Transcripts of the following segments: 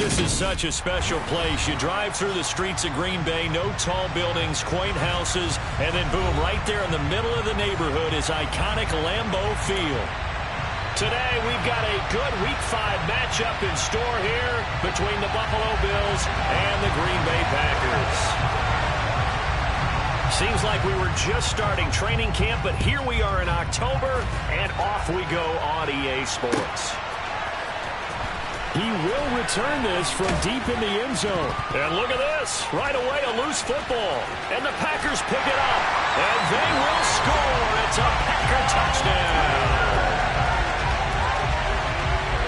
This is such a special place. You drive through the streets of Green Bay, no tall buildings, quaint houses, and then boom, right there in the middle of the neighborhood is iconic Lambeau Field. Today, we've got a good Week 5 matchup in store here between the Buffalo Bills and the Green Bay Packers. Seems like we were just starting training camp, but here we are in October, and off we go on EA Sports. He will return this from deep in the end zone. And look at this. Right away, a loose football. And the Packers pick it up. And they will score. It's a Packer touchdown.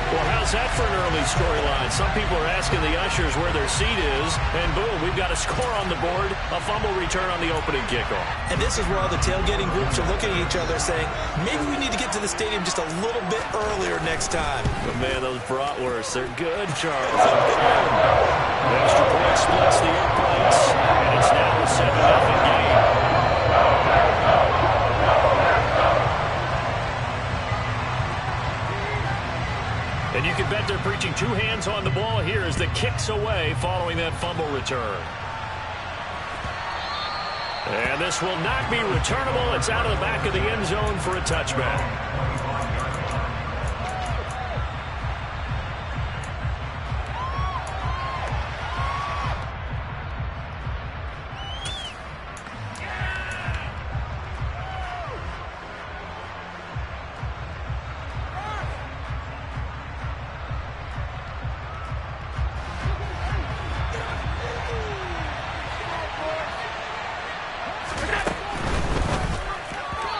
Well, how's that for an early storyline? Some people are asking the ushers where their seat is, and boom, we've got a score on the board, a fumble return on the opening kickoff. And this is where all the tailgating groups are looking at each other saying, maybe we need to get to the stadium just a little bit earlier next time. But man, those bratwursts, they're good, Charles. The extra point splits the uprights, and it's now a 7-0 game. And you can bet they're preaching two hands on the ball here as the kick's away following that fumble return. And this will not be returnable. It's out of the back of the end zone for a touchback.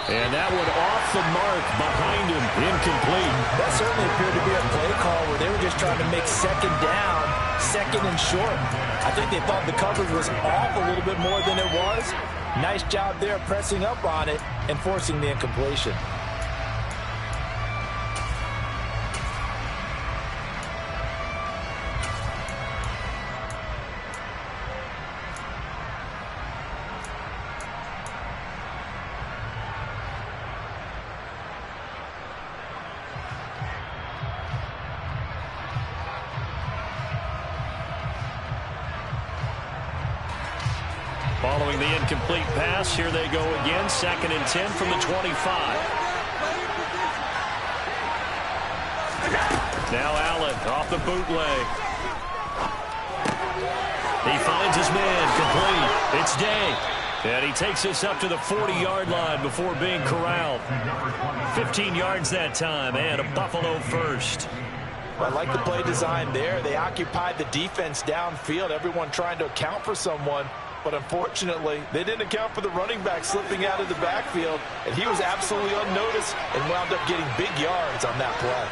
And that one off the mark behind him, incomplete. That certainly appeared to be a play call where they were just trying to make second down, second and short. I think they thought the coverage was off a little bit more than it was. Nice job there pressing up on it and forcing the incompletion. Following the incomplete pass, here they go again, 2nd and 10 from the 25. Now Allen off the bootleg. He finds his man, complete. It's Day. And he takes us up to the 40-yard line before being corralled. 15 yards that time, and a Buffalo first. I like the play design there. They occupied the defense downfield, everyone trying to account for someone. But unfortunately, they didn't account for the running back slipping out of the backfield, and he was absolutely unnoticed and wound up getting big yards on that play.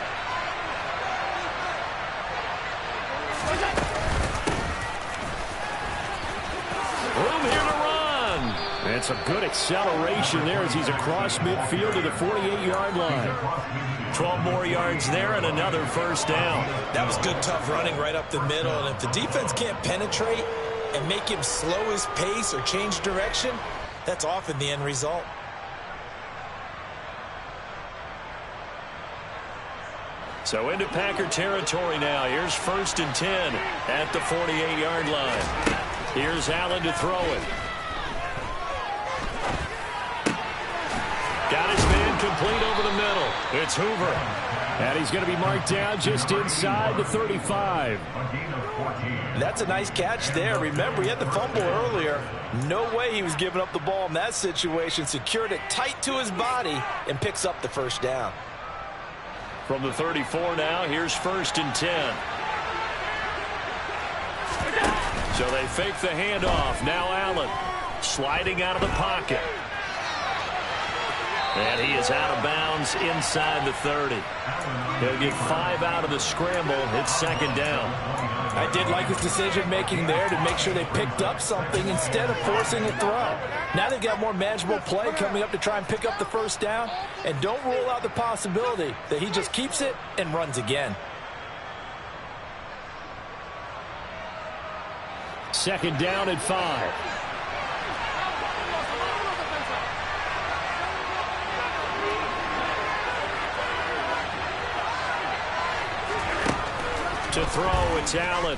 Room here to run. And some good acceleration there as he's across midfield to the 48-yard line. 12 more yards there and another first down. That was good, tough running right up the middle, and if the defense can't penetrate and make him slow his pace or change direction, that's often the end result. So into Packer territory now. Here's 1st and 10 at the 48-yard line. Here's Allen to throw it. Got his man complete over the middle. It's Hoover. And he's going to be marked down just inside the 35. That's a nice catch there. Remember, he had the fumble earlier. No way he was giving up the ball in that situation. Secured it tight to his body and picks up the first down. From the 34 now, here's 1st and 10. So they fake the handoff. Now Allen sliding out of the pocket. And he is out of bounds inside the 30. He'll get 5 out of the scramble. It's 2nd down. I did like his decision-making there to make sure they picked up something instead of forcing a throw. Now they've got more manageable play coming up to try and pick up the first down. And don't rule out the possibility that he just keeps it and runs again. 2nd down and 5. To throw, it's Allen.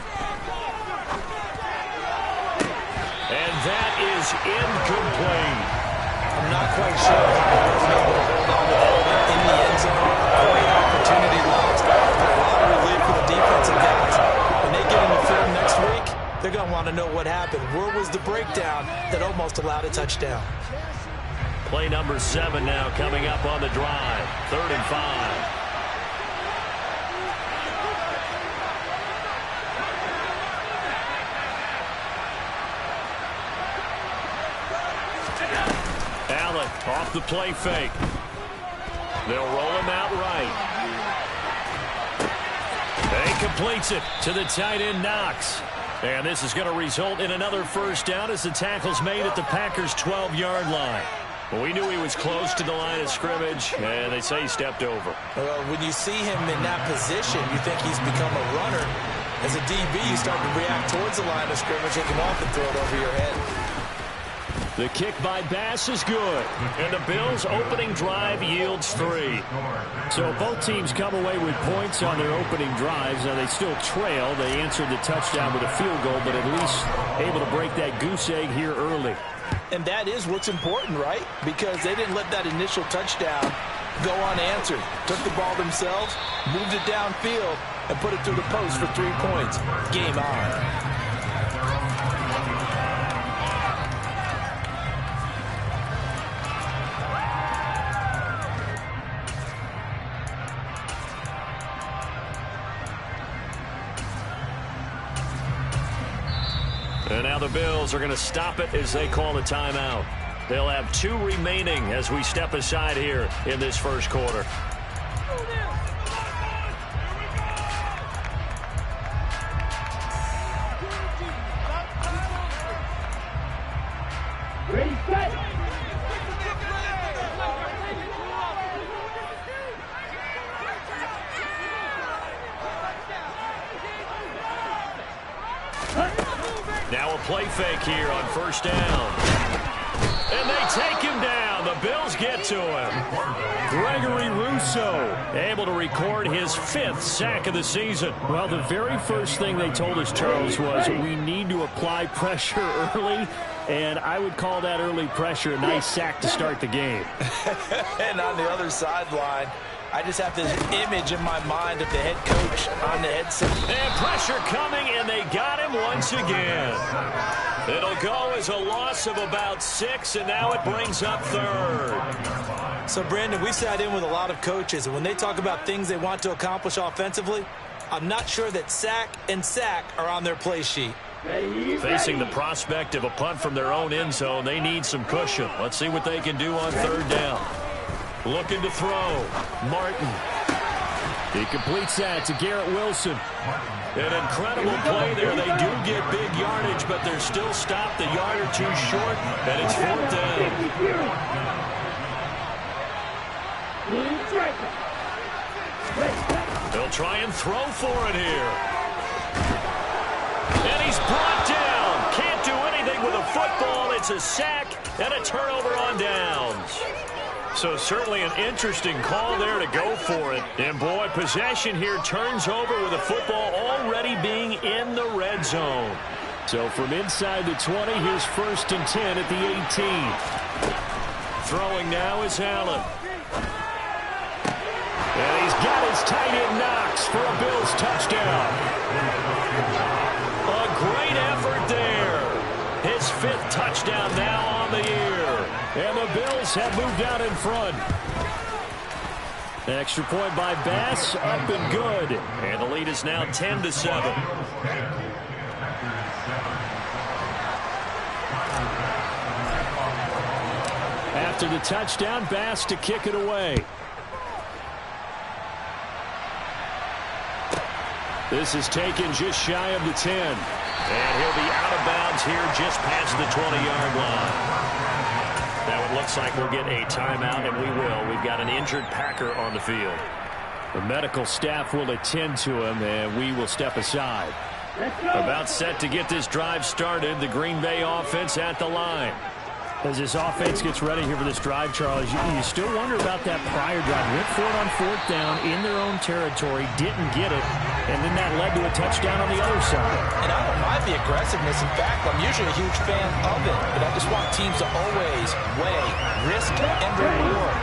And that is incomplete. I'm not quite sure how he wasn't able to hold on to that in the end zone. Great opportunity lost, but a lot of relief for the defensive guys. When they get in the film next week, they're going to want to know what happened. Where was the breakdown that almost allowed a touchdown? Play number 7 now coming up on the drive. 3rd and 5. Allen off the play fake. They'll roll him out right. He completes it to the tight end, Knox. And this is going to result in another first down as the tackle's made at the Packers' 12-yard line. Well, we knew he was close to the line of scrimmage, and they say he stepped over. Well, when you see him in that position, you think he's become a runner. As a DB, you start to react towards the line of scrimmage, take him off and throw it over your head. The kick by Bass is good, and the Bills' opening drive yields 3. So both teams come away with points on their opening drives. Now they still trail. They answered the touchdown with a field goal, but at least able to break that goose egg here early. And that is what's important, right? Because they didn't let that initial touchdown go unanswered. Took the ball themselves, moved it downfield, and put it through the post for 3 points. Game on. And now the Bills are going to stop it as they call a timeout. They'll have 2 remaining as we step aside here in this first quarter. Ready, set. Now a play fake here on first down. And they take him down. The Bills get to him. Gregory Rousseau able to record his 5th sack of the season. Well, the very first thing they told us, Charles, was we need to apply pressure early. And I would call that early pressure a nice sack to start the game. And on the other sideline, I just have this image in my mind of the head coach on the headset. And pressure coming, and they got him once again. It'll go as a loss of about 6, and now it brings up 3rd. So, Brandon, we sat in with a lot of coaches, and when they talk about things they want to accomplish offensively, I'm not sure that sack and sack are on their play sheet. Facing the prospect of a punt from their own end zone, they need some cushion. Let's see what they can do on 3rd down. Looking to throw. Martin. He completes that to Garrett Wilson. An incredible play there. They do get big yardage, but they're still stopped a yard or 2 short, and it's 4th down. They'll try and throw for it here. And he's brought down. Can't do anything with a football. It's a sack and a turnover on downs. So certainly an interesting call there to go for it. And, boy, possession here turns over with the football already being in the red zone. So from inside the 20, here's 1st and 10 at the 18. Throwing now is Allen. And he's got his tight end Knox for a Bills touchdown. A great effort there. His 5th touchdown now on the year. And the Bills have moved out in front. An extra point by Bass, up and good. And the lead is now 10-7. After the touchdown, Bass to kick it away. This is taken just shy of the 10. And he'll be out of bounds here just past the 20-yard line. Now it looks like we'll get a timeout, and we will. We've got an injured Packer on the field. The medical staff will attend to him, and we will step aside. About set to get this drive started, the Green Bay offense at the line. As this offense gets ready here for this drive, Charles, you still wonder about that prior drive. Went for it on 4th down in their own territory, didn't get it. and then that led to a touchdown on the other side. And I don't mind the aggressiveness. In fact, I'm usually a huge fan of it, but I just want teams to always weigh risk and reward.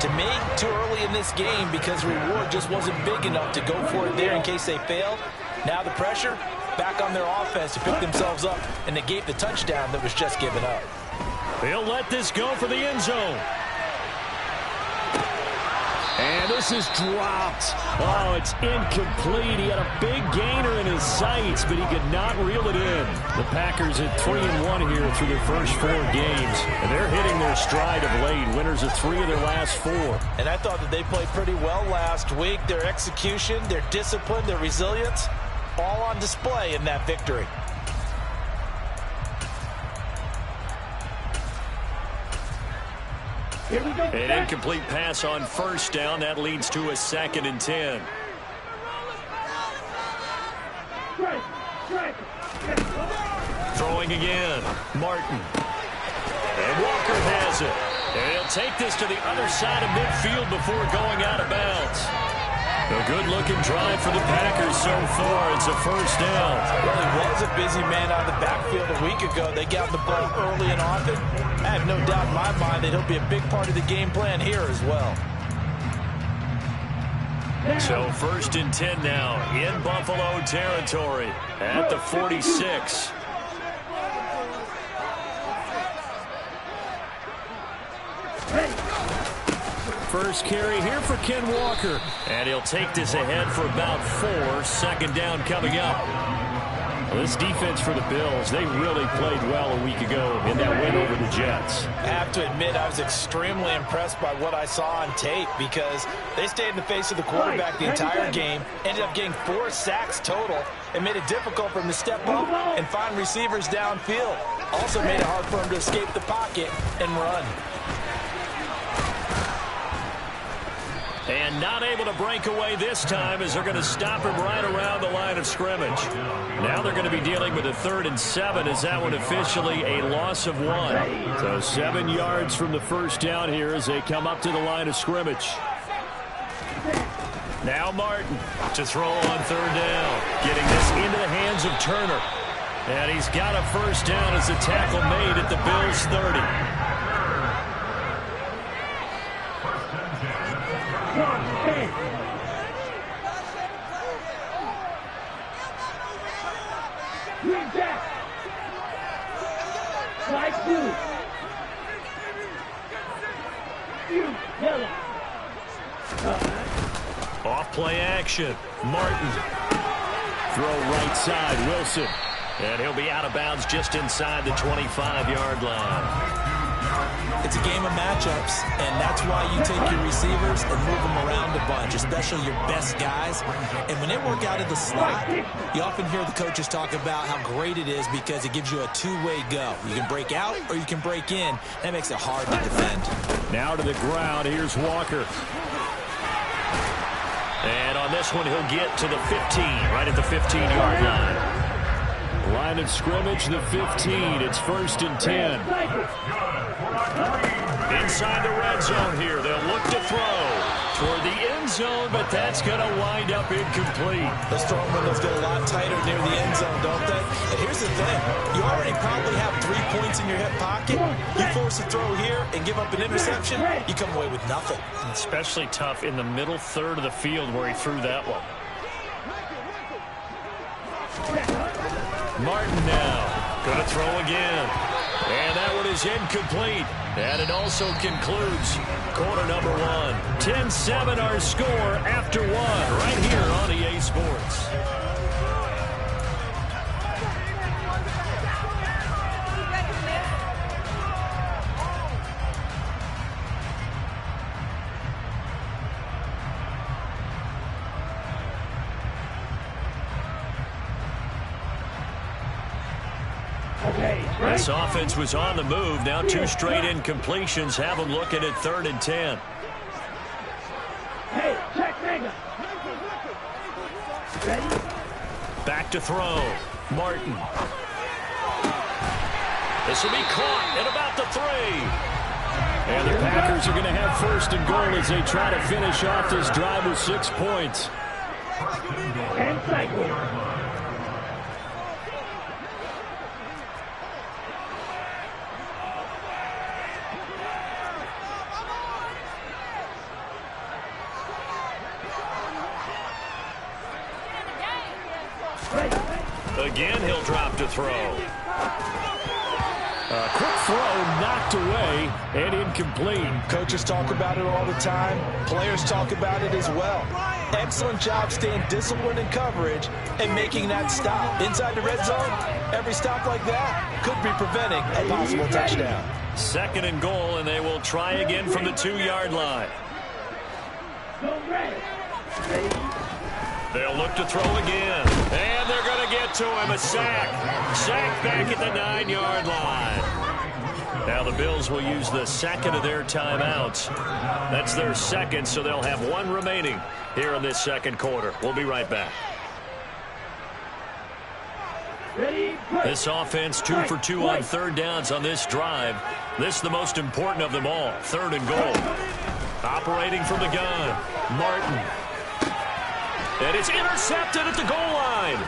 To me, too early in this game because the reward just wasn't big enough to go for it there in case they failed. Now the pressure back on their offense to pick themselves up and negate the touchdown that was just given up. He'll let this go for the end zone. And this is dropped. Oh, it's incomplete. He had a big gainer in his sights, but he could not reel it in. The Packers at 3-1 here through their first 4 games. And they're hitting their stride of late. Winners of 3 of their last 4. And I thought that they played pretty well last week. Their execution, their discipline, their resilience, all on display in that victory. An incomplete pass on first down. That leads to a 2nd and 10. Throwing again. Martin. And Walker has it. And he'll take this to the other side of midfield before going out of bounds. A good-looking drive for the Packers so far. It's a first down. Well, he was a busy man out of the backfield a week ago. They got the ball early and often. I have no doubt in my mind that he'll be a big part of the game plan here as well. So 1st and 10 now in Buffalo territory at the 46. First carry here for Ken Walker. And he'll take this ahead for about 4. 2nd down coming up. Well, this defense for the Bills, they really played well a week ago in that win over the Jets. I have to admit, I was extremely impressed by what I saw on tape because they stayed in the face of the quarterback the entire game, ended up getting 4 sacks total, and made it difficult for him to step up and find receivers downfield. Also made it hard for him to escape the pocket and run. And not able to break away this time as they're going to stop him right around the line of scrimmage. Now they're going to be dealing with a 3rd and 7 as that one officially a loss of 1. So 7 yards from the first down here as they come up to the line of scrimmage. Now Martin to throw on 3rd down. Getting this into the hands of Turner. And he's got a first down as the tackle made at the Bills' 30. Off play action. Martin. Throw right side. Wilson. And he'll be out of bounds just inside the 25-yard line. It's a game of matchups, and that's why you take your receivers and move them around a bunch, especially your best guys. And when they work out of the slot, you often hear the coaches talk about how great it is because it gives you a two-way go. You can break out or you can break in. That makes it hard to defend. Now to the ground. Here's Walker. And on this one, he'll get to the 15, right at the 15-yard line. Line of scrimmage, the 15. It's 1st and 10. Inside the red zone here. They'll look to throw toward the end zone, but that's going to wind up incomplete. Those throwing windows get a lot tighter near the end zone, don't they? And here's the thing. You already probably have 3 points in your hip pocket. You force a throw here and give up an interception, you come away with nothing. Especially tough in the middle third of the field where he threw that one. Martin now going to throw again. And that one is incomplete. And it also concludes quarter number 1. 10-7 our score after 1 right here on EA Sports. This offense was on the move. Now 2 straight incompletions have them looking at 3rd and 10. Hey, check nigga. Ready? Back to throw. Martin. This will be caught at about the 3. And the Packers are going to have 1st and goal as they try to finish off this drive with 6 points. And cycle. Again, he'll drop to throw. A quick throw knocked away and incomplete. Coaches talk about it all the time. Players talk about it as well. Excellent job staying disciplined in coverage and making that stop. Inside the red zone, every stop like that could be preventing a possible touchdown. 2nd and goal, and they will try again from the 2-yard line. They'll look to throw again. And they're going to get to him. A sack. Sack back at the 9-yard line. Now the Bills will use the 2nd of their timeouts. That's their 2nd, so they'll have 1 remaining here in this 2nd quarter. We'll be right back. This offense 2 for 2 on 3rd downs on this drive. This is the most important of them all. 3rd and goal. Operating from the gun. Martin. And it's intercepted at the goal line.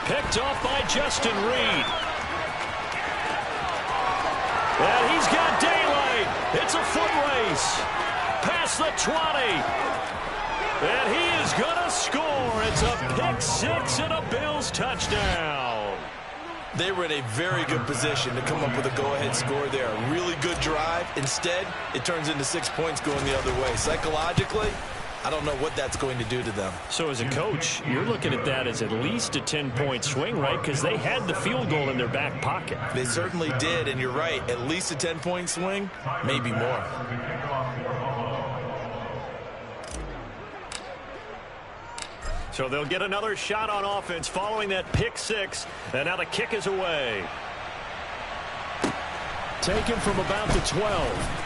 Picked off by Justin Reed. And he's got daylight. It's a foot race. Past the 20. And he is going to score. It's a pick 6 and a Bills touchdown. They were in a very good position to come up with a go-ahead score there. A really good drive. Instead, it turns into 6 points going the other way. Psychologically, I don't know what that's going to do to them. So as a coach, you're looking at that as at least a 10-point swing, right? Because they had the field goal in their back pocket. They certainly did, and you're right. At least a 10-point swing, maybe more. So they'll get another shot on offense following that pick 6. And now the kick is away. Taken from about the 12.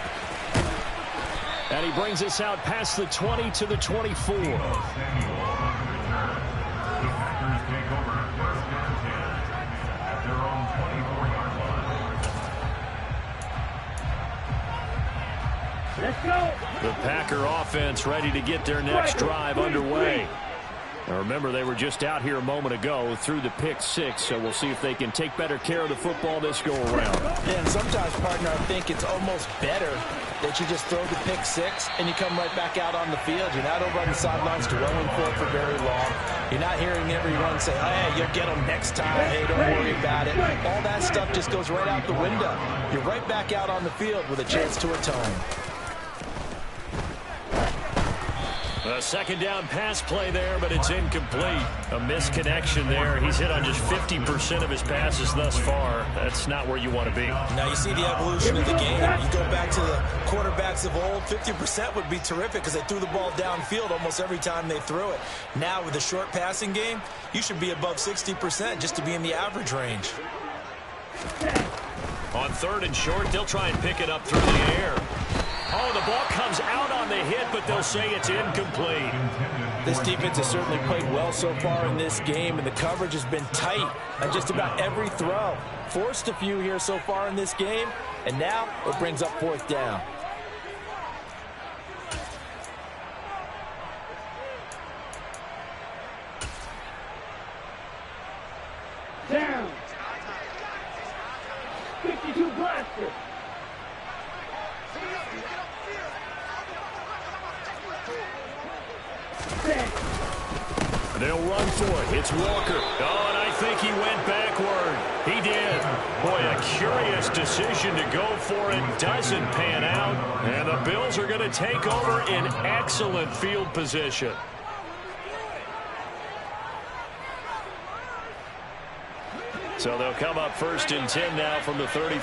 And he brings us out past the 20 to the 24. Let's go. The Packer offense ready to get their next drive underway. Now remember, they were just out here a moment ago through the pick 6, so we'll see if they can take better care of the football this go-around. Yeah, and sometimes, partner, I think it's almost better that you just throw the pick 6 and you come right back out on the field. You're not over on the sidelines dwelling for it for very long. You're not hearing everyone say, hey, you'll get them next time. Hey, don't worry about it. All that stuff just goes right out the window. You're right back out on the field with a chance to atone. A 2nd down pass play there, but it's incomplete. A misconnection there. He's hit on just 50% of his passes thus far. That's not where you want to be. Now you see the evolution of the game. You go back to the quarterbacks of old, 50% would be terrific because they threw the ball downfield almost every time they threw it. Now with the short passing game, you should be above 60% just to be in the average range. On 3rd and short, they'll try and pick it up through the air. Oh, the ball comes out on the hit, but they'll say it's incomplete. This defense has certainly played well so far in this game, and the coverage has been tight on just about every throw. Forced a few here so far in this game, and now it brings up 4th down. Down. 52 blaster. They'll run for it. It's Walker. Oh, and I think he went backward. He did. Boy, a curious decision to go for it. Doesn't pan out. And the Bills are going to take over in excellent field position. So they'll come up 1st and 10 now from the 33.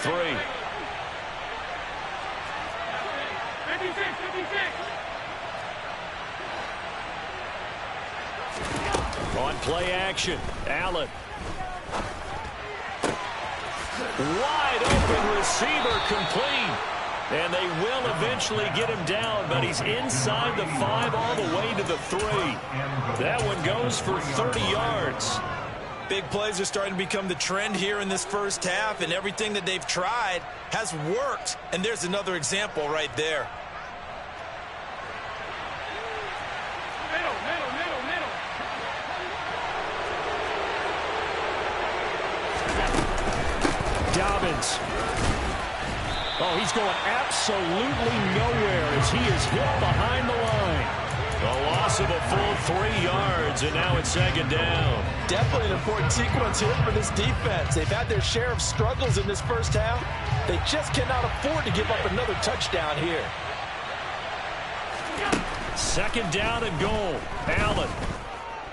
56, 56. On play action, Allen. Wide open receiver complete. And they will eventually get him down, but he's inside the 5 all the way to the 3. That one goes for 30 yards. Big plays are starting to become the trend here in this first half, and everything that they've tried has worked. And there's another example right there. Dobbins. Oh, he's going absolutely nowhere as he is hit behind the line. A loss of a full 3 yards, and now it's second down. Definitely an important sequence here for this defense. They've had their share of struggles in this first half. They just cannot afford to give up another touchdown here. Second down and goal. Allen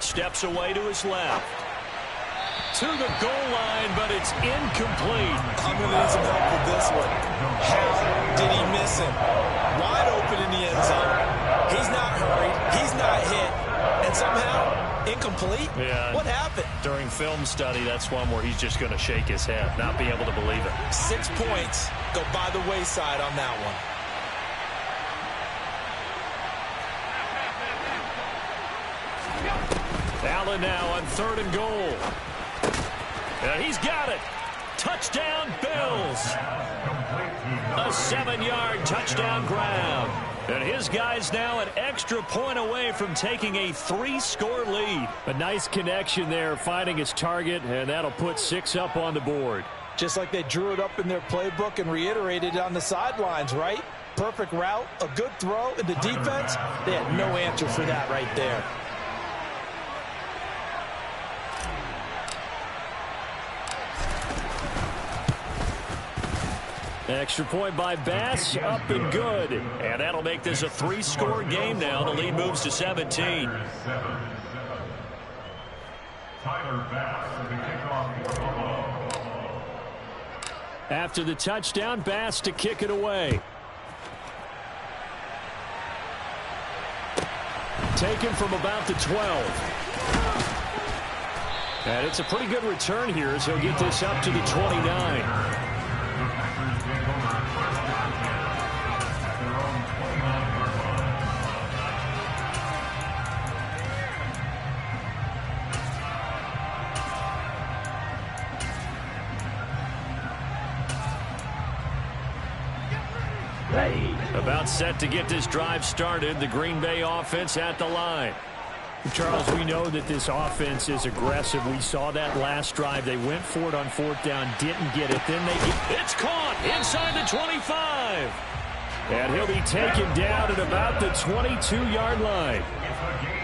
steps away to his left. To the goal line, but it's incomplete. I'm going to need some help with this one. How did he miss him? Wide open in the end zone. He's not hurried. He's not hit. And somehow, incomplete? Yeah. What happened? During film study, that's one where he's just going to shake his head, not be able to believe it. 6 points go by the wayside on that one. Allen now on 3rd and goal. And he's got it. Touchdown, Bills. A 7-yard touchdown grab. And his guy's now an extra point away from taking a 3-score lead. A nice connection there, finding his target, and that'll put 6 up on the board. Just like they drew it up in their playbook and reiterated it on the sidelines, right? Perfect route, a good throw, and the defense, they had no answer for that right there. Extra point by Bass, up and good. And that'll make this a 3-score game now. The lead moves to 17. After the touchdown, Bass to kick it away. Taken from about the 12. And it's a pretty good return here as he'll get this up to the 29. About set to get this drive started. The Green Bay offense at the line. Charles, we know that this offense is aggressive. We saw that last drive. They went for it on 4th down, didn't get it. Then it's caught inside the 25. And he'll be taken down at about the 22-yard line.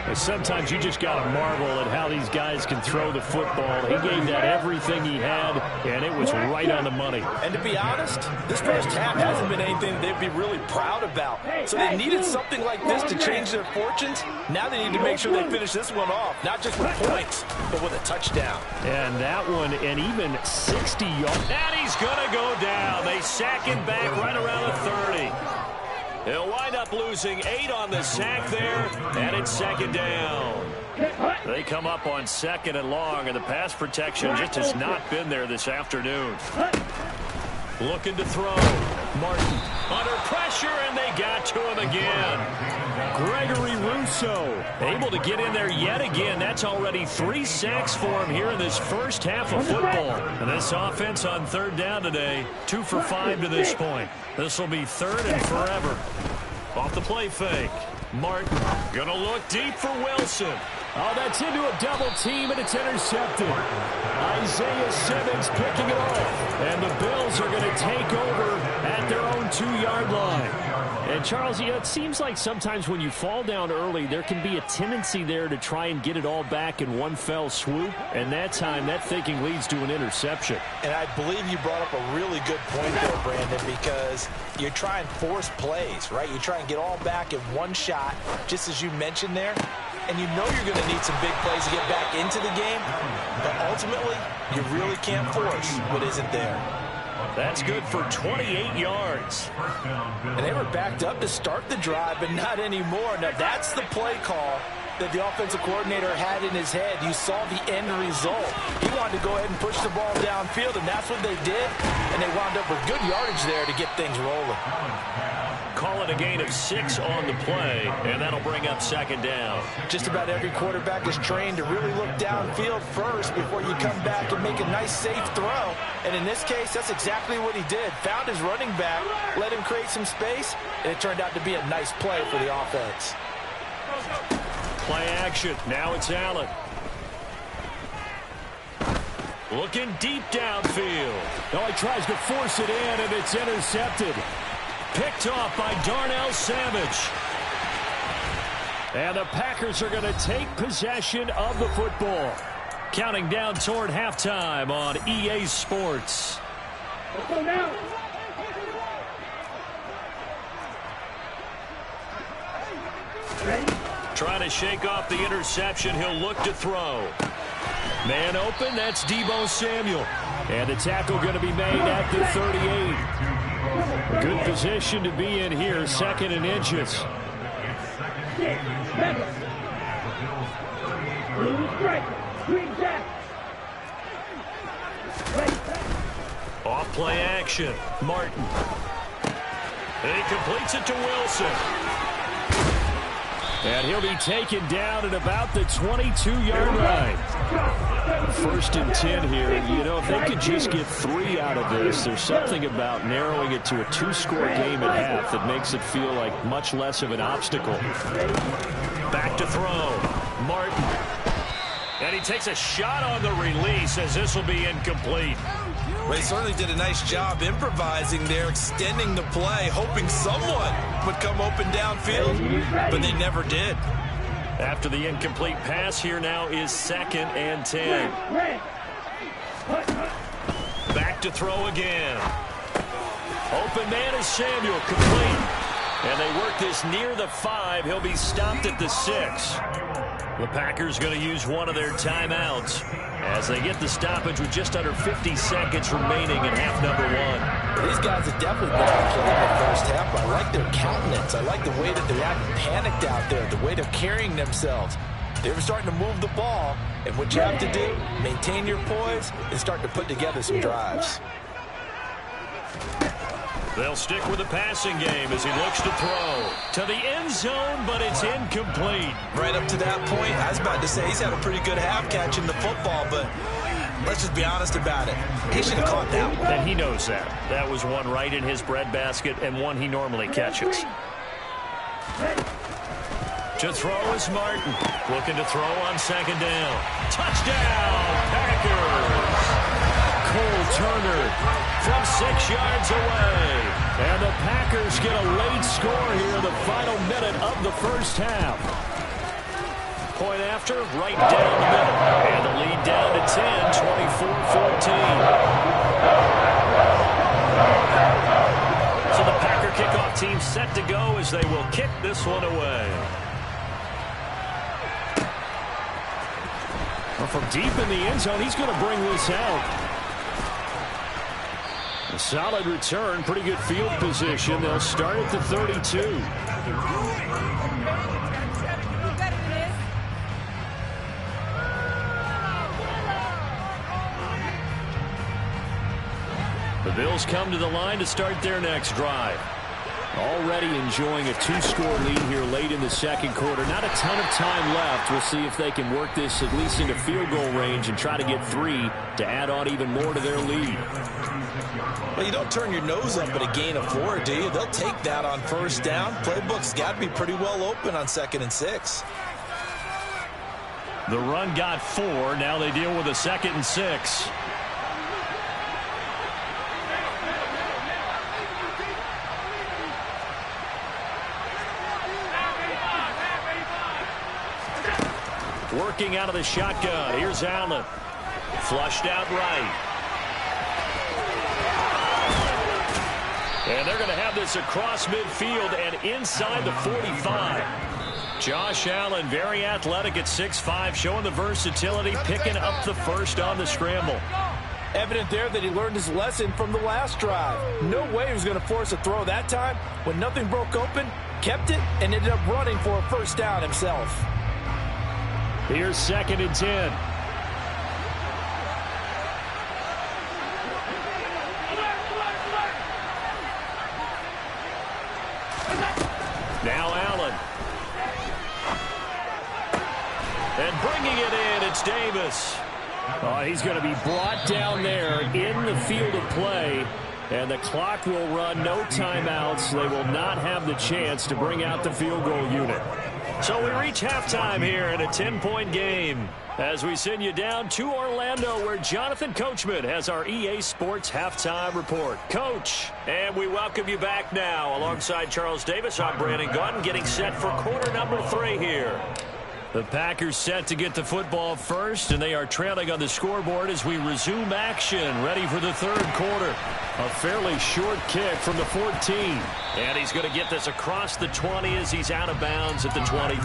And sometimes you just got to marvel at how these guys can throw the football. He gave that everything he had, and it was right on the money. And to be honest, this first half hasn't been anything they'd be really proud about. So they needed something like this to change their fortunes. Now they need to make sure they finish this one off, not just with points, but with a touchdown. And that one, and even 60 yards. And he's going to go down. They sack him back right around the 30. He'll wind up losing 8 on the sack there, and it's second down. They come up on 2nd and long, and the pass protection just has not been there this afternoon. Looking to throw. Martin under pressure, and they got to him again. Gregory Rousseau able to get in there yet again. That's already 3 sacks for him here in this first half of football. And this offense on 3rd down today, 2 for 5 to this point. This will be 3rd and forever. Off the play fake. Martin gonna look deep for Wilson. Oh, that's into a double team, and it's intercepted. Isaiah Simmons picking it off. And the Bills are going to take over at their own 2-yard line. And, Charles, it seems like sometimes when you fall down early, there can be a tendency there to try and get it all back in one fell swoop. And that time, that thinking leads to an interception. And I believe you brought up a really good point there, Brandon, because you try and force plays, right? You try and get all back in one shot, just as you mentioned there. And you know you're going to need some big plays to get back into the game. But ultimately, you really can't force what isn't there. That's good for 28 yards. And they were backed up to start the drive, but not anymore. Now, that's the play call that the offensive coordinator had in his head. You saw the end result. He wanted to go ahead and push the ball downfield, and that's what they did. And they wound up with good yardage there to get things rolling. Call it a gain of 6 on the play, and that'll bring up second down. Just about every quarterback is trained to really look downfield first before you come back and make a nice, safe throw. And in this case, that's exactly what he did. Found his running back, let him create some space, and it turned out to be a nice play for the offense. Play action. Now it's Allen. Looking deep downfield. Oh, he tries to force it in, and it's intercepted. Picked off by Darnell Savage. And the Packers are going to take possession of the football. Counting down toward halftime on EA Sports. Let's go now. Ready? Trying to shake off the interception. He'll look to throw. Man open, that's Deebo Samuel. And the tackle going to be made at the 38. A good position to be in here, 2nd and inches. 6, 7. Blue strike. Green jack. Off play action. Martin. And he completes it to Wilson. And he'll be taken down at about the 22-yard line. 1st and 10 here. You know, if they could just get 3 out of this, there's something about narrowing it to a 2-score game at half that makes it feel like much less of an obstacle. Back to throw. Martin. And he takes a shot on the release as this will be incomplete. Well, he certainly did a nice job improvising there, extending the play, hoping someone would come open downfield, but they never did. After the incomplete pass, here now is 2nd and 10. Back to throw again. Open man is Samuel, complete. And they work this near the 5. He'll be stopped at the 6. The Packers going to use one of their timeouts as they get the stoppage with just under 50 seconds remaining in half number 1. These guys have definitely been able to play in the first half. I like their countenance. I like the way that they're acting panicked out there, the way they're carrying themselves. They were starting to move the ball, and what you have to do, maintain your poise and start to put together some drives. They'll stick with the passing game as he looks to throw to the end zone, but it's incomplete. Right up to that point, I was about to say he's had a pretty good half catching the football, but let's just be honest about it. He should have caught that one. And he knows that. That was one right in his breadbasket and one he normally catches. To throw is Martin. Looking to throw on 2nd down. Touchdown, Packers! Cole Turner from 6 yards away. And the Packers get a late score here in the final minute of the first half. Point after, right down the middle. And the lead down to 10, 24-14. So the Packer kickoff team set to go as they will kick this one away. Well, from deep in the end zone, he's going to bring this out. A solid return, pretty good field position. They'll start at the 32. The Bills come to the line to start their next drive. Already enjoying a 2-score lead here late in the 2nd quarter. Not a ton of time left. We'll see if they can work this at least into field goal range and try to get 3 to add on even more to their lead. Well, you don't turn your nose up at a gain of 4, do you? They'll take that on 1st down. Playbook's got to be pretty well open on 2nd and 6. The run got 4. Now they deal with a 2nd and 6. Working out of the shotgun. Here's Allen. Flushed out right. And they're going to have this across midfield and inside the 45. Josh Allen, very athletic at 6'5", showing the versatility, picking up the first on the scramble. Evident there that he learned his lesson from the last drive. No way he was going to force a throw that time. When nothing broke open, kept it, and ended up running for a 1st down himself. Here's 2nd and 10. Now Allen. And bringing it in, it's Davis. Oh, he's going to be brought down there in the field of play. And the clock will run, no timeouts. They will not have the chance to bring out the field goal unit. So we reach halftime here in a 10-point game as we send you down to Orlando, where Jonathan Coachman has our EA Sports Halftime Report. Coach, and we welcome you back now. Alongside Charles Davis, I'm Brandon Gaudin, getting set for quarter number 3 here. The Packers set to get the football first, and they are trailing on the scoreboard as we resume action, ready for the third quarter. A fairly short kick from the 14. And he's going to get this across the 20 as he's out of bounds at the 23.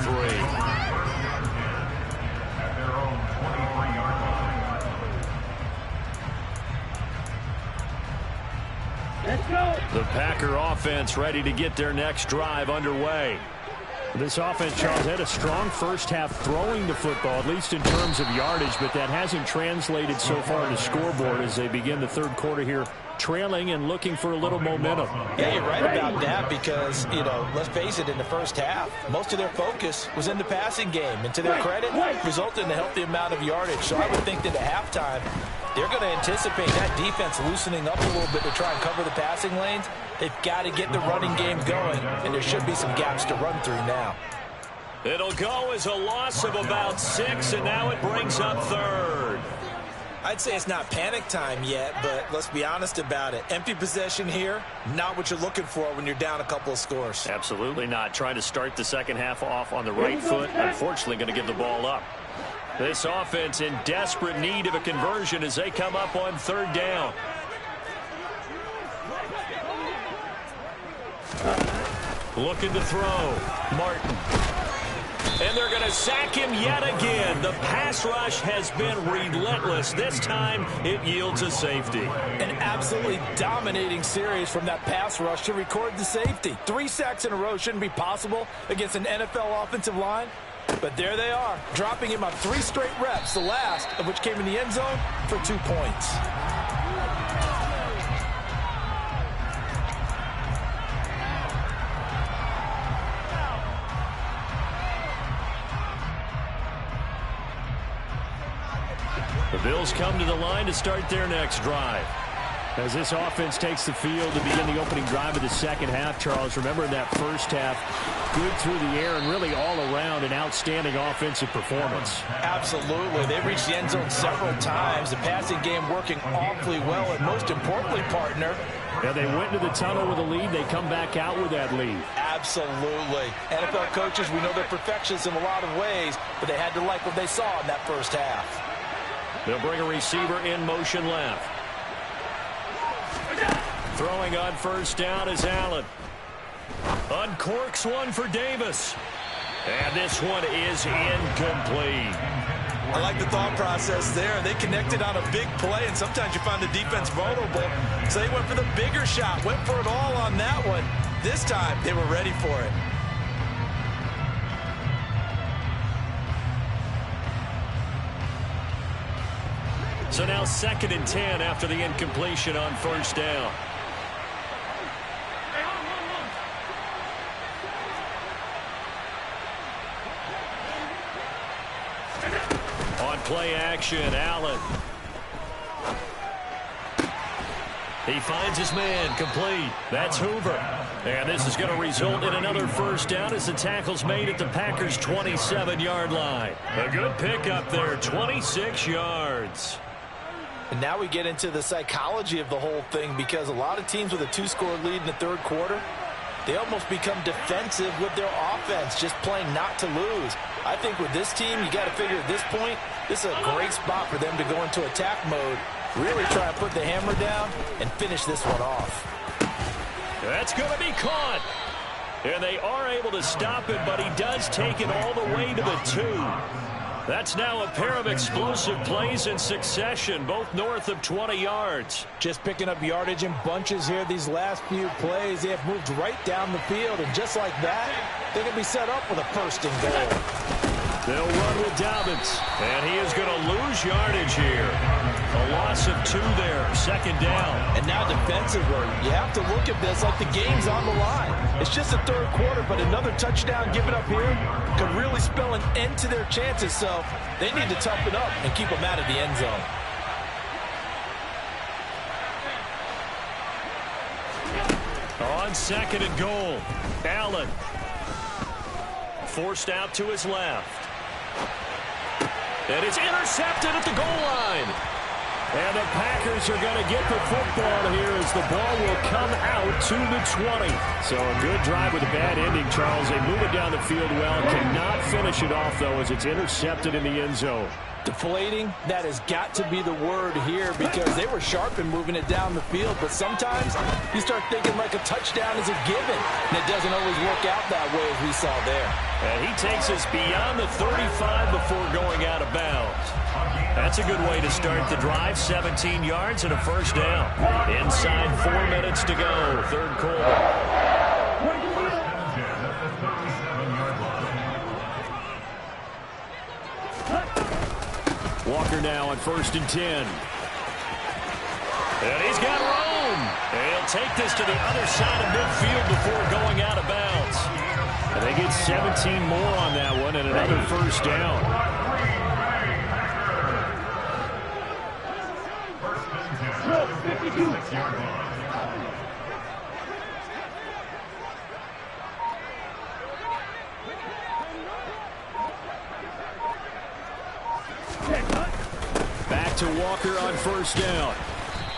Let's go. The Packer offense ready to get their next drive underway. This offense, Charles, had a strong first half throwing the football, at least in terms of yardage, but that hasn't translated so far to scoreboard as they begin the third quarter here, trailing and looking for a little momentum. Yeah, you're right about that because, let's face it, in the first half, most of their focus was in the passing game. And to their credit, resulted in a healthy amount of yardage. So I would think that at halftime, they're going to anticipate that defense loosening up a little bit to try and cover the passing lanes. They've got to get the running game going, and there should be some gaps to run through now. It'll go as a loss of about 6, and now it brings up third. I'd say it's not panic time yet, but let's be honest about it. Empty possession here, not what you're looking for when you're down a couple of scores. Absolutely not. Trying to start the second half off on the right foot. Unfortunately, going to give the ball up. This offense in desperate need of a conversion as they come up on third down. Looking to throw. Martin. And they're going to sack him yet again. The pass rush has been relentless. This time, it yields a safety. An absolutely dominating series from that pass rush to record the safety. 3 sacks in a row shouldn't be possible against an NFL offensive line. But there they are, dropping him on 3 straight reps, the last of which came in the end zone for 2 points. The Bills come to the line to start their next drive. As this offense takes the field to begin the opening drive of the second half, Charles, remember in that first half, good through the air and really all around an outstanding offensive performance. Absolutely. They reached the end zone several times. The passing game working awfully well, and most importantly, partner, yeah, they went into the tunnel with a lead. They come back out with that lead. Absolutely. NFL coaches, we know they're perfectionists in a lot of ways, but they had to like what they saw in that first half. They'll bring a receiver in motion left. Throwing on first down is Allen. Uncorks one for Davis. And this one is incomplete. I like the thought process there. They connected on a big play, and sometimes you find the defense vulnerable. So they went for the bigger shot, went for it all on that one. This time, they were ready for it. So now 2nd and 10 after the incompletion on first down. On play action, Allen. He finds his man, complete. That's Hoover. And this is going to result in another first down as the tackle's made at the Packers' 27-yard line. A good pickup there, 26 yards. And now we get into the psychology of the whole thing, because a lot of teams with a 2-score lead in the third quarter, they almost become defensive with their offense, just playing not to lose. I think with this team, you got to figure at this point, this is a great spot for them to go into attack mode, really try to put the hammer down and finish this one off. That's going to be caught. And they are able to stop it, but he does take it all the way to the 2. That's now a pair of explosive plays in succession, both north of 20 yards. Just picking up yardage in bunches here these last few plays. They have moved right down the field, and just like that, they can be set up with a first and goal. They'll run with Dobbins, and he is going to lose yardage here. A loss of 2 there, 2nd down. And now defensively, you have to look at this like the game's on the line. It's just the third quarter, but another touchdown given up here could really spell an end to their chances, so they need to toughen up and keep them out of the end zone. On 2nd and goal, Allen forced out to his left. And it's intercepted at the goal line. And the Packers are going to get the football here as the ball will come out to the 20. So a good drive with a bad ending, Charles. They move it down the field well. Cannot finish it off, though, as it's intercepted in the end zone. Deflating, that has got to be the word here because they were sharp in moving it down the field. But sometimes you start thinking like a touchdown is a given. And it doesn't always work out that way as we saw there. And he takes us beyond the 35 before going out of bounds. That's a good way to start the drive. 17 yards and a first down. Inside 4 minutes to go, third quarter. Walker now on 1st and 10. And he's got room. And he'll take this to the other side of midfield before going out of bounds. And they get 17 more on that one and another first down. Back to Walker on 1st down.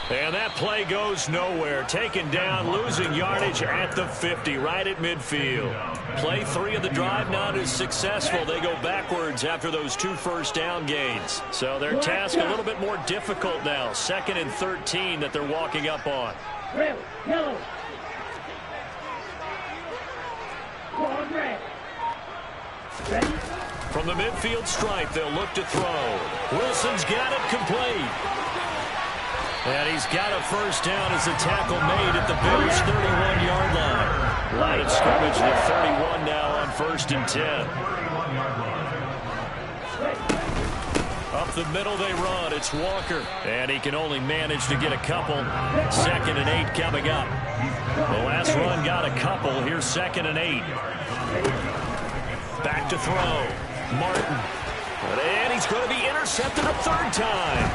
And that play goes nowhere. Taken down, losing yardage at the 50, right at midfield. Play 3 of the drive not as successful. They go backwards after those 2 first down gains. So their task a little bit more difficult now. 2nd and 13 that they're walking up on. Red, yellow. Squad red. Ready? From the midfield stripe, they'll look to throw. Wilson's got it complete. And he's got a first down as the tackle made at the Bills' 31-yard line. Line of scrimmage to 31 now on 1st and 10. Up the middle they run. It's Walker. And he can only manage to get a couple. 2nd and 8 coming up. The last run got a couple. Here's 2nd and 8. Back to throw. Martin. And he's going to be intercepted a 3rd time.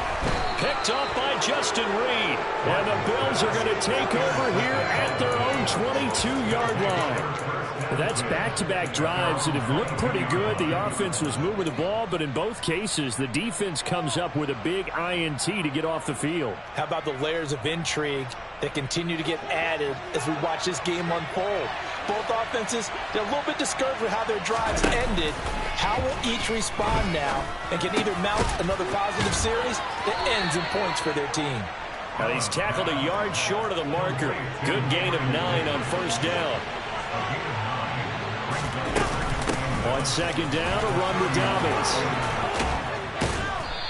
Picked off by Justin Reed. And the Bills are going to take over here at their own 22-yard line. That's back-to-back drives that have looked pretty good. The offense was moving the ball, but in both cases, the defense comes up with a big INT to get off the field. How about the layers of intrigue that continue to get added as we watch this game unfold? Both offenses, they're a little bit discouraged with how their drives ended. How will each respond now and can either mount another positive series that ends in points for their team? And he's tackled a yard short of the marker. Good gain of 9 on 1st down. On 2nd down, a run with Dobbins.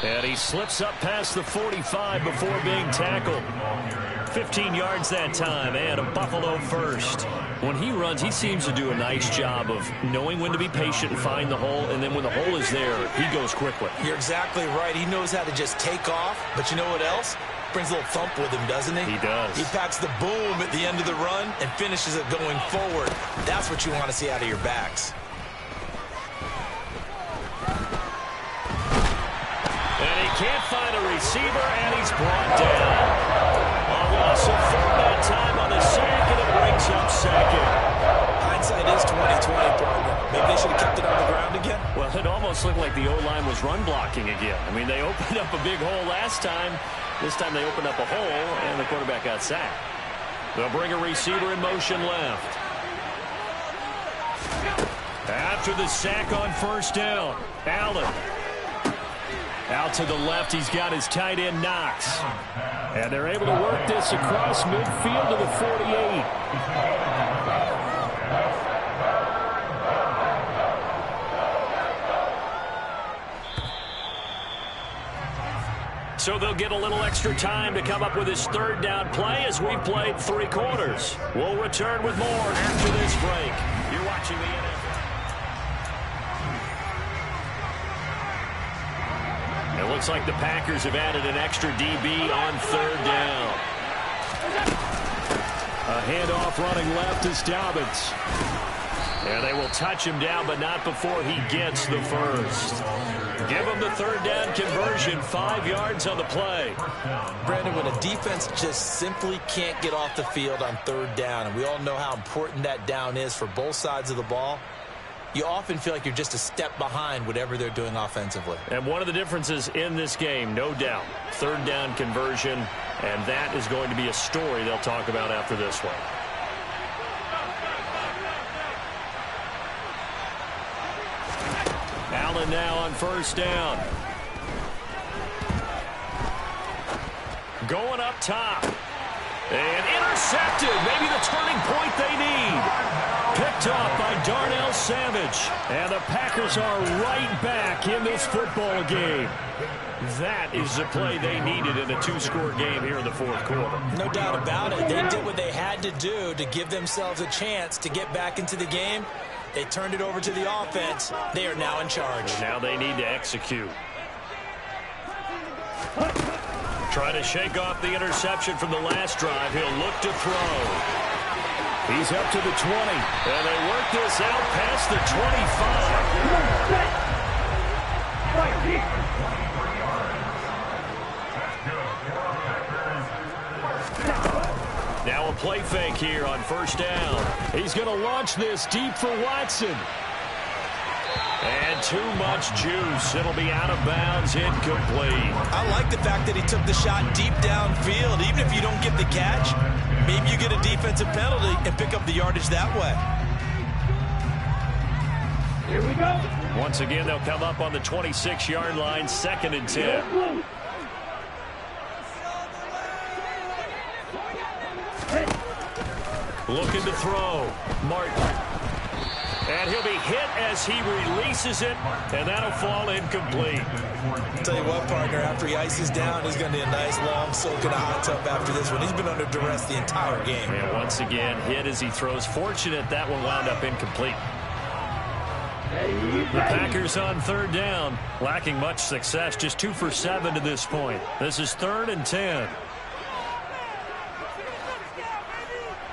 And he slips up past the 45 before being tackled. 15 yards that time and a Buffalo first. When he runs, he seems to do a nice job of knowing when to be patient and find the hole, and then when the hole is there, he goes quickly. You're exactly right. He knows how to just take off, but you know what else? Brings a little thump with him, doesn't he? He does. He packs the boom at the end of the run and finishes it going forward. That's what you want to see out of your backs. And he can't find a receiver, and he's brought down. A loss of 4 that time on the sack, and it brings up 2nd. Hindsight is 20/20, partner. Maybe they should have kept it on the ground again. Well, it almost looked like the O-line was run blocking again. I mean, they opened up a big hole last time. This time they opened up a hole, and the quarterback got sacked. They'll bring a receiver in motion left. After the sack on 1st down, Allen. Out to the left, he's got his tight end, Knox. And they're able to work this across midfield to the 48. So they'll get a little extra time to come up with his 3rd down play as we played 3 quarters. We'll return with more after this break. You're watching the NFL. It looks like the Packers have added an extra DB on 3rd down. A handoff running left is Dobbins. And they will touch him down, but not before he gets the first. Give him the 3rd down conversion, 5 yards on the play. Brandon, when a defense just simply can't get off the field on 3rd down, and we all know how important that down is for both sides of the ball, you often feel like you're just a step behind whatever they're doing offensively. And one of the differences in this game, no doubt, third down conversion, and that is going to be a story they'll talk about after this one. Allen now on first down. Going up top. And intercepted. Maybe the turning point they need. Picked off by Darnell Savage. And the Packers are right back in this football game. That is the play they needed in a two-score game here in the fourth quarter. No doubt about it. They did what they had to do to give themselves a chance to get back into the game. They turned it over to the offense. They are now in charge. And now they need to execute. Trying to shake off the interception from the last drive. He'll look to throw. He's up to the 20. And they work this out past the 25. Now a play fake here on first down. He's going to launch this deep for Watson. And too much juice. It'll be out of bounds, incomplete. I like the fact that he took the shot deep downfield. Even if you don't get the catch, maybe you get a defensive penalty and pick up the yardage that way. Here we go. Once again, they'll come up on the 26-yard line, 2nd and 10. Looking to throw. Martin. And he'll be hit as he releases it, and that'll fall incomplete. I'll tell you what, partner, after he ices down, he's going to need a nice long soak in a hot tub after this one. He's been under duress the entire game. And once again, hit as he throws. Fortunate that one wound up incomplete. The Packers on third down, lacking much success, just 2 for 7 to this point. This is 3rd and 10.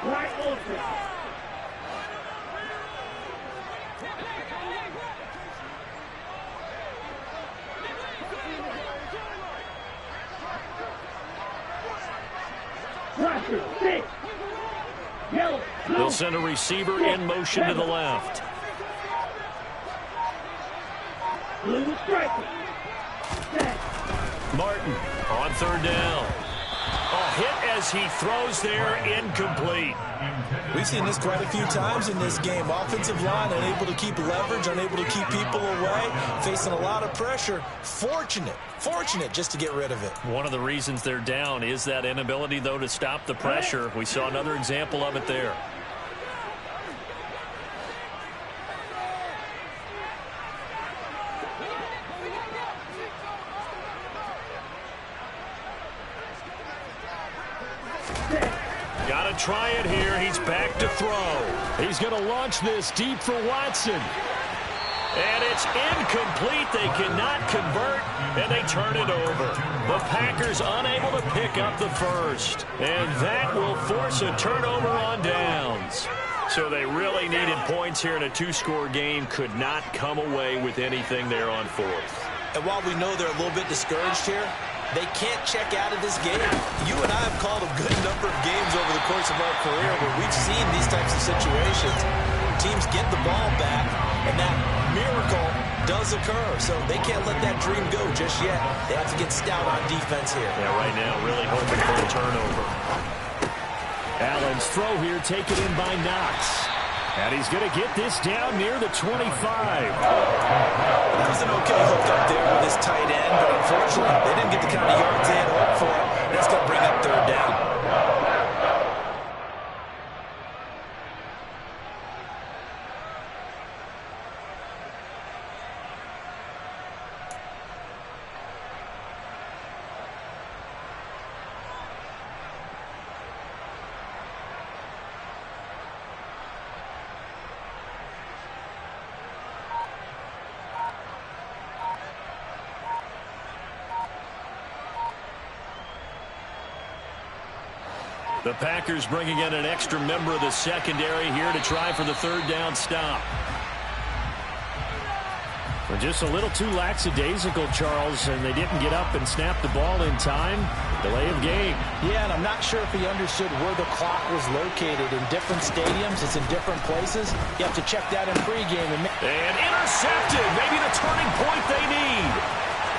Right open. They'll send a receiver in motion to the left. Martin on third down. A hit as he throws there, incomplete. We've seen this quite a few times in this game. Offensive line unable to keep leverage, unable to keep people away, facing a lot of pressure. Fortunate just to get rid of it. One of the reasons they're down is that inability, though, to stop the pressure. We saw another example of it there. Got to try it here. He's back to throw. He's going to launch this deep for Watson. And it's incomplete. They cannot convert, and they turn it over. The Packers unable to pick up the first. And that will force a turnover on downs. So they really needed points here in a two-score game. Could not come away with anything there on fourth. And while we know they're a little bit discouraged here, they can't check out of this game. You and I have called a good number of games over the course of our career where we've seen these types of situations. Teams get the ball back, and that miracle does occur. So they can't let that dream go just yet. They have to get stout on defense here. Yeah, right now really hoping for a turnover. Allen's throw here taken in by Knox. And he's going to get this down near the 25. That was an okay hook up there with his tight end, but unfortunately, they didn't get the kind of yards they had hoped for. That's going to bring up third down. The Packers bringing in an extra member of the secondary here to try for the third down stop. Well, just a little too lackadaisical, Charles, and they didn't get up and snap the ball in time. Delay of game. Yeah, and I'm not sure if he understood where the clock was located. In different stadiums, it's in different places. You have to check that in pregame. And intercepted. Maybe the turning point they need.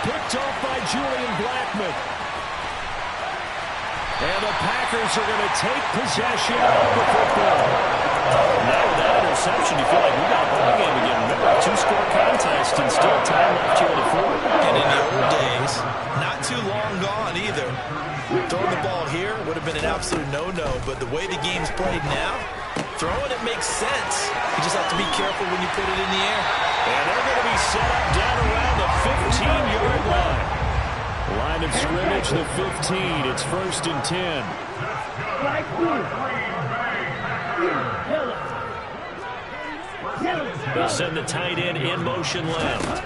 Picked off by Julian Blackmon. And the Packers are going to take possession of the football. Now with that interception, you feel like we got a ball game again. Remember, a two-score contest and still time left here in the fourth. And in the old days, not too long gone either, throwing the ball here would have been an absolute no-no. But the way the game's played now, throwing it makes sense. You just have to be careful when you put it in the air. And they're going to be set up down around the 15-yard line. Line of scrimmage, the 15. It's 1st and 10. They'll send the tight end in motion left.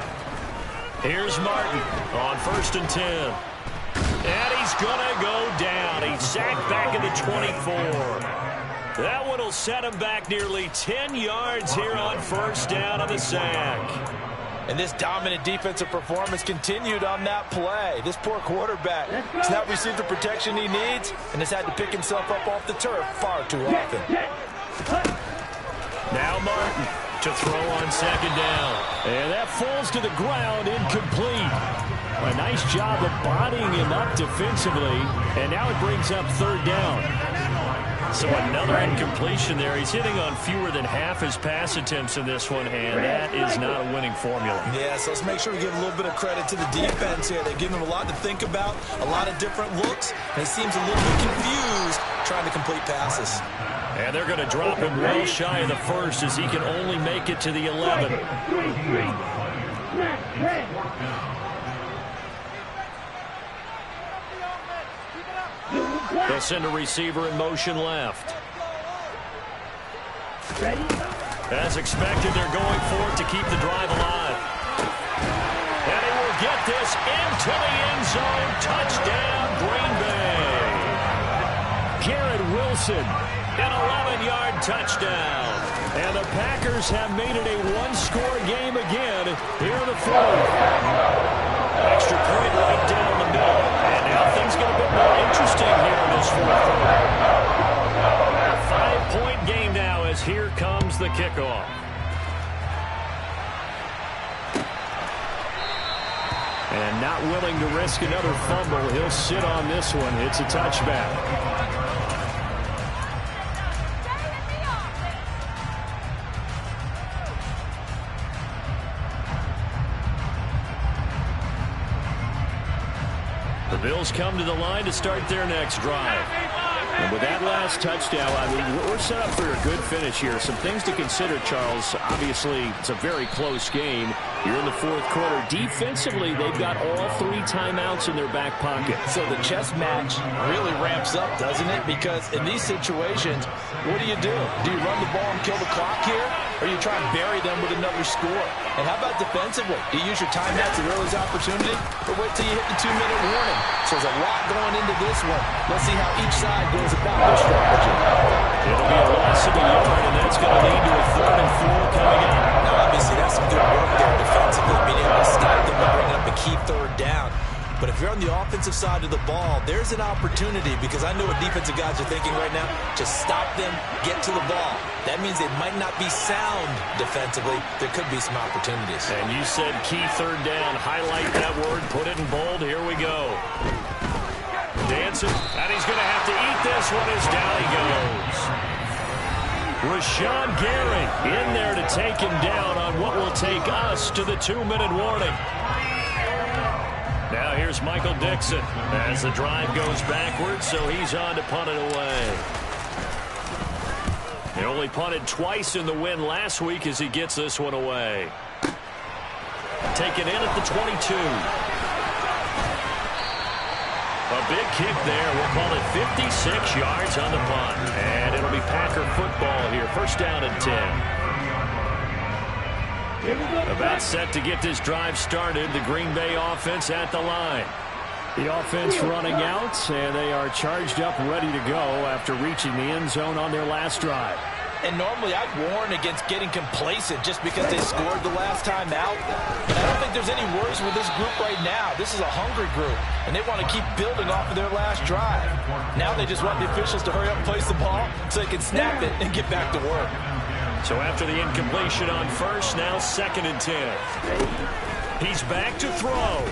Here's Martin on 1st and 10. And he's going to go down. He's sacked back at the 24. That one will set him back nearly 10 yards here on 1st down on the sack. And this dominant defensive performance continued on that play. This poor quarterback has not received the protection he needs and has had to pick himself up off the turf far too often. Now Martin to throw on 2nd down. And that falls to the ground, incomplete. A nice job of bodying him up defensively. And now it brings up 3rd down. So another incompletion there. He's hitting on fewer than half his pass attempts in this one, and that is not a winning formula. Yeah, so let's make sure we give a little bit of credit to the defense here. They give him a lot to think about, a lot of different looks, and he seems a little bit confused trying to complete passes. And they're going to drop him well shy of the 1st as he can only make it to the 11. They'll send a receiver in motion left. As expected, they're going for it to keep the drive alive. And he will get this into the end zone. Touchdown, Green Bay. Garrett Wilson. An 11-yard touchdown. And the Packers have made it a one-score game again here in the 4th. Extra point right down the middle. And now things get a bit more interesting here in this 4th quarter. A 5-point game now as here comes the kickoff. And not willing to risk another fumble. He'll sit on this one. It's a touchback. The Bills come to the line to start their next drive. And with that last touchdown, I mean, we're set up for a good finish here. Some things to consider, Charles. Obviously, it's a very close game. You're in the 4th quarter. Defensively, they've got all 3 timeouts in their back pocket. So the chess match really ramps up, doesn't it? Because in these situations, what do? Do you run the ball and kill the clock here? Or you try and bury them with another score? And how about defensively? Do you use your timeouts at earliest opportunity? Or wait till you hit the 2-minute warning? So there's a lot going into this one. Let's see how each side goes about their strategy. It'll be a loss of a yard, and that's going to lead to a 3rd and 4 coming up. Now, obviously, that's some good work there defensively, being able to stop them and bring up a key 3rd down. But if you're on the offensive side of the ball, there's an opportunity, because I know what defensive guys are thinking right now. Just stop them, get to the ball. That means they might not be sound defensively. There could be some opportunities. And you said key 3rd down. Highlight that word. Put it in bold. Here we go. Dancing. And he's going to have to eat this one as down he goes. Rashawn Gary in there to take him down on what will take us to the 2-minute warning. Now here's Michael Dixon as the drive goes backwards, so he's on to punt it away. He only punted twice in the win last week as he gets this one away. Taken in at the 22. A big kick there. We'll call it 56 yards on the punt. And it'll be Packer football here. 1st down and 10. About set to get this drive started. The Green Bay offense at the line. The offense running out, and they are charged up, ready to go after reaching the end zone on their last drive. And normally I'd warn against getting complacent just because they scored the last time out. But I don't think there's any worries with this group right now. This is a hungry group, and they want to keep building off of their last drive. Now they just want the officials to hurry up and place the ball so they can snap it and get back to work. So after the incompletion on first, now 2nd and 10. He's back to throw.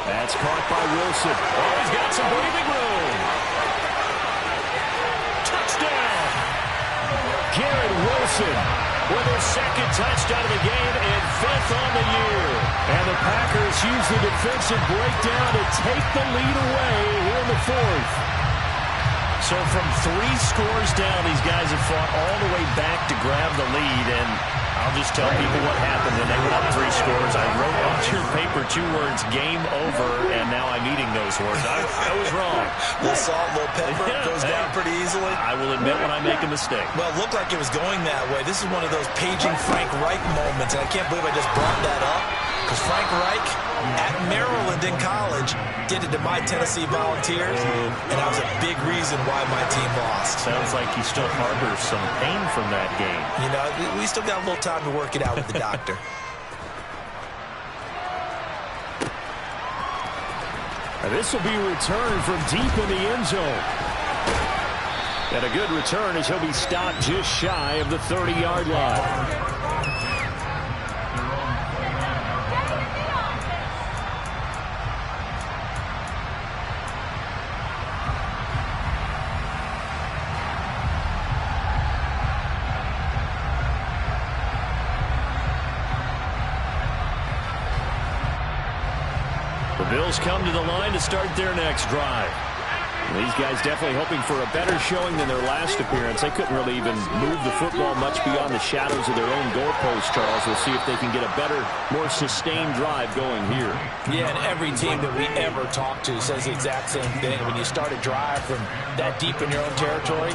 That's caught by Wilson. Oh, he's got some breathing room. Touchdown. Garrett Wilson with his 2nd touchdown of the game and 5th on the year. And the Packers use the defensive breakdown to take the lead away here in the 4th. So from 3 scores down, these guys have fought all the way back to grab the lead. And I'll just tell people what happened when they went up 3 scores. I wrote on your paper 2 words, game over, and now I'm eating those words. I was wrong. A little salt, a little pepper, goes down pretty easily. I will admit when I make a mistake. Well, it looked like it was going that way. This is one of those paging Frank Reich moments, and I can't believe I just brought that up. Because Frank Reich, at Maryland in college, did it to my Tennessee Volunteers, and that was a big reason why my team lost. Sounds like he still harbors some pain from that game. You know, we still got a little time to work it out with the doctor. And this will be returned from deep in the end zone. And a good return as he'll be stopped just shy of the 30-yard line. The Bills come to the line to start their next drive. These guys definitely hoping for a better showing than their last appearance. They couldn't really even move the football much beyond the shadows of their own goalpost, Charles. We'll see if they can get a better, more sustained drive going here. Yeah, and every team that we ever talk to says the exact same thing. When you start a drive from that deep in your own territory,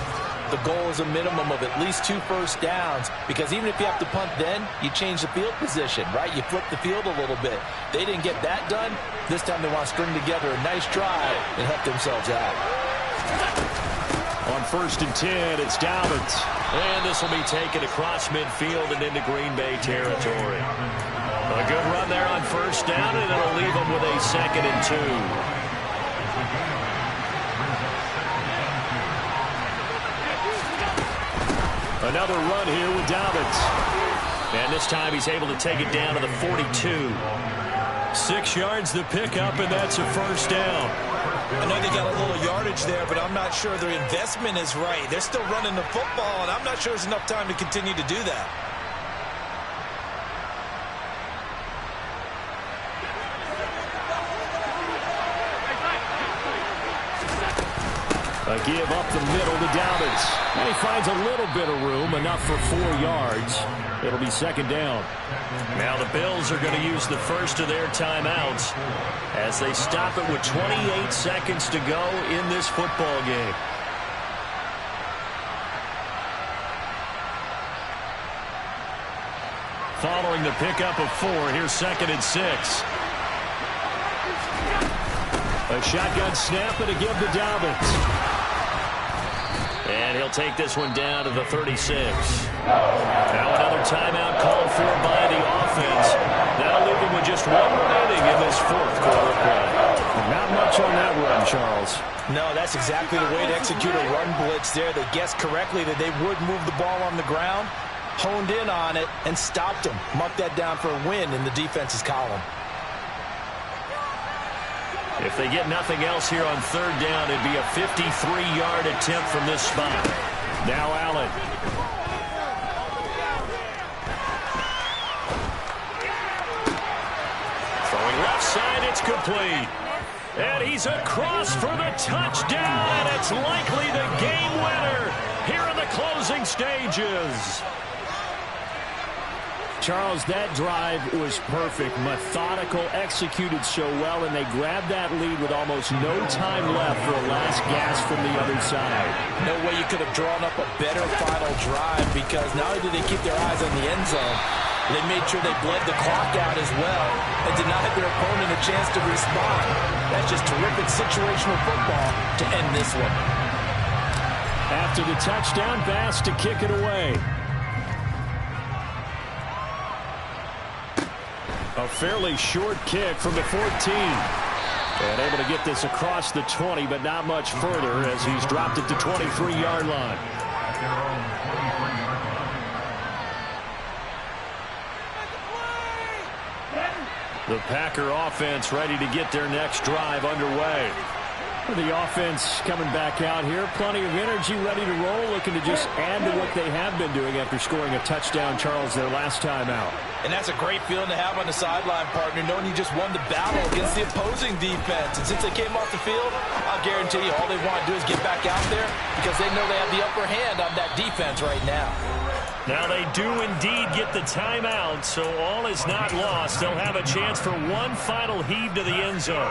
the goal is a minimum of at least 2 first downs, because even if you have to punt then, you change the field position, right? You flip the field a little bit. They didn't get that done. This time they want to string together a nice drive and help themselves out. On 1st and 10, it's Dobbins. And this will be taken across midfield and into Green Bay territory. A good run there on 1st down, and it'll leave them with a 2nd and 2. Another run here with Dobbins. And this time he's able to take it down to the 42. 6 yards the pickup, and that's a 1st down. I know they got a little yardage there, but I'm not sure their investment is right. They're still running the football, and I'm not sure there's enough time to continue to do that. A give up the middle to Dobbins. And he finds a little bit of room, enough for 4 yards. It'll be 2nd down. Now the Bills are going to use the first of their timeouts as they stop it with 28 seconds to go in this football game. Following the pickup of 4, here's 2nd and 6. A shotgun snap and a give to Dobbins. And he'll take this one down to the 36. Now another timeout called for by the offense. That'll leave him with just 1 remaining in this 4th quarter play. Not much on that run, Charles. No, that's exactly the way to execute a run blitz there. They guessed correctly that they would move the ball on the ground, honed in on it, and stopped them. Mark that down for a win in the defense's column. If they get nothing else here on 3rd down, it'd be a 53-yard attempt from this spot. Now Allen. Throwing left side, it's complete. And he's across for the touchdown, and it's likely the game winner here in the closing stages. Charles, that drive was perfect, methodical, executed so well, and they grabbed that lead with almost no time left for a last gasp from the other side. No way you could have drawn up a better final drive, because not only did they keep their eyes on the end zone, they made sure they bled the clock out as well and denied their opponent a chance to respond. That's just terrific situational football to end this one. after the touchdown pass to kick it away. A fairly short kick from the 14. And able to get this across the 20, but not much further as he's dropped it to 23-yard line. The Packer offense ready to get their next drive underway. The offense coming back out here. Plenty of energy, ready to roll, looking to just add to what they have been doing after scoring a touchdown, Charles, their last time out. And that's a great feeling to have on the sideline, partner, knowing you just won the battle against the opposing defense. And since they came off the field, I'll guarantee you all they want to do is get back out there because they know they have the upper hand on that defense right now. Now they do indeed get the timeout, so all is not lost. They'll have a chance for one final heave to the end zone.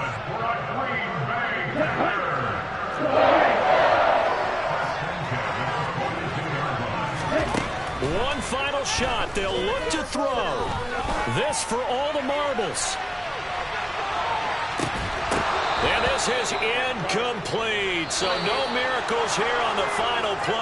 One final shot. They'll look to throw. This for all the marbles. And this is incomplete. So no miracles here on the final play.